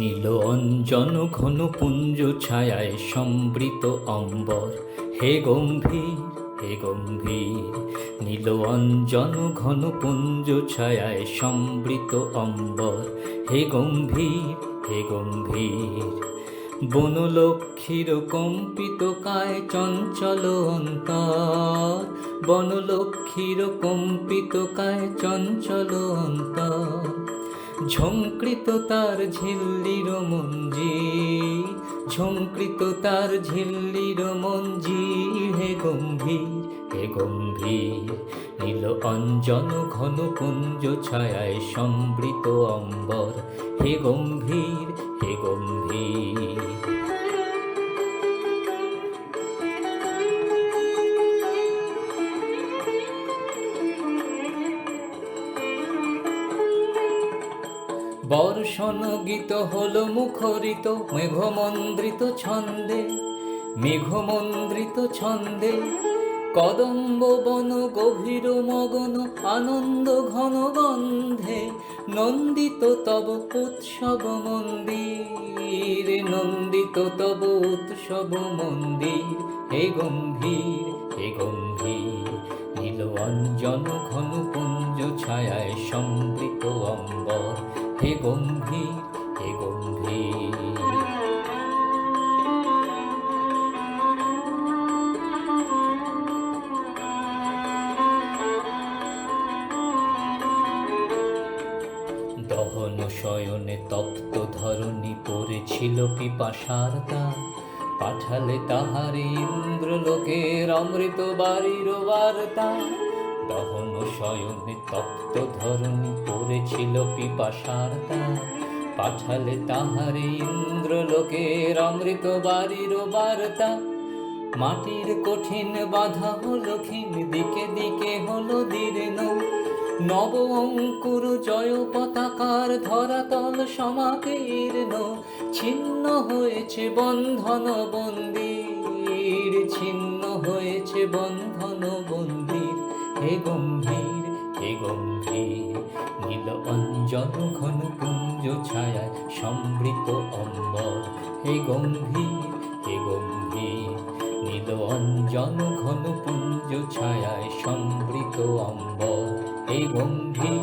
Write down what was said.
নীল অঞ্জন ঘন পুঞ্জ ছায়ায় সম্বৃত অম্বর, হে গম্ভীর হে গম্ভীর। নীল অঞ্জন ঘন পুঞ্জ ছায়ায় সম্বৃত অম্বর, হে গম্ভীর হে গম্ভীর। বনলক্ষ্মীর কম্পিত কায় চঞ্চল অন্তর, বনলক্ষ্মীর কম্পিত কায় চঞ্চল অন্তর। ঝঙ্কৃত তার ঝিল্লির মঞ্জির, ঝঙ্কৃত তার ঝিল্লির মঞ্জির, হে গম্ভীর হে গম্ভীর। নীল অঞ্জন ঘন পুঞ্জ ছায়ায় সম্বৃত অম্বর, হে গম্ভীর হে গম্ভীর। বর্ষণ গীত হল মুখরিত মেঘমন্দ্রিত ছন্দে, মেঘমন্দ্রিত ছন্দে। কদম্ব বন গভীর মগন আনন্দ ঘন গন্ধে, নন্দিত তব উৎসব মন্দির, নন্দিত তব উৎসব মন্দির, হে গম্ভীর হে গম্ভীর। নীল অঞ্জন ঘন পুঞ্জ ছায়ায় সম্বৃত অম্বর, হে গম্ভীর হে গম্ভীর। দহন শয়নে তপ্ত ধরণী পড়েছিল পিপাসার দান, পাঠালে তাহারে ইন্দ্রলোকের অমৃত বাড়ির বার্তা। দহন শয়নে তপ্ত ধরণী পড়েছিল পিপাসার দান, পাঠালে তাহারে ইন্দ্রলোকের অমৃত বাড়ির বার্তা। মাটির কঠিন বাধা হলো ক্ষীণ, দিকে দিকে হলো দীর্ণ, নব অঙ্কুর জয় পতাকার ধরাতল সমাকীর্ণ। ছিন্ন হয়েছে বন্ধন বন্দির, ছিন্ন হয়েছে বন্ধন বন্দির, হে গম্ভীর হে গম্ভীর। নীল অঞ্জন ঘন পুঞ্জ ছায়ায় সম্বৃত অম্বর, হে গম্ভীর হে গম্ভীর। নীল অঞ্জন ঘন পুঞ্জ ছায়ায় সম্বৃত অম্বর, হে গম্ভীর